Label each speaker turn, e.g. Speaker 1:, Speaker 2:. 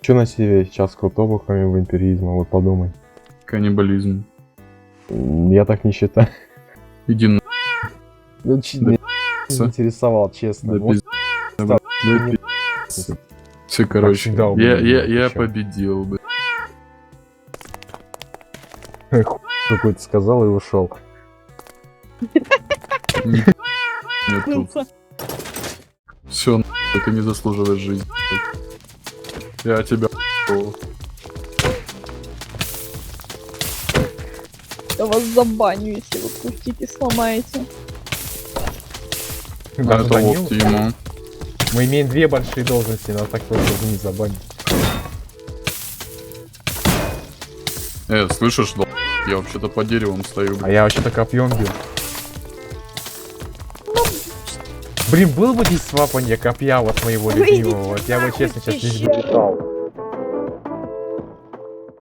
Speaker 1: Что на себе сейчас крутого, кроме вампиризма, вот подумай.
Speaker 2: Каннибализм.
Speaker 1: Я так не считаю.
Speaker 2: Иди на...
Speaker 1: Ну, меня заинтересовал, честно.
Speaker 2: Да
Speaker 1: Вот,
Speaker 2: Все, короче,
Speaker 1: всегда у меня
Speaker 2: я
Speaker 1: ещё.
Speaker 2: победил бы.
Speaker 1: какой-то сказал и ушел.
Speaker 2: Нет тут. Все, ты не заслуживаешь жизни. Я тебя
Speaker 3: Я вас забаню, если вы пустите, сломаете.
Speaker 1: Даже
Speaker 2: это
Speaker 1: Данил?
Speaker 2: лофт ему.
Speaker 1: Мы имеем две большие должности, нас так просто не забанить.
Speaker 2: Слышишь, да? Я вообще-то по деревам стою.
Speaker 1: А я вообще-то копьем бил. Блин, был бы здесь свапанье копья вот моего любимого, вот я бы честно сейчас здесь бы летал.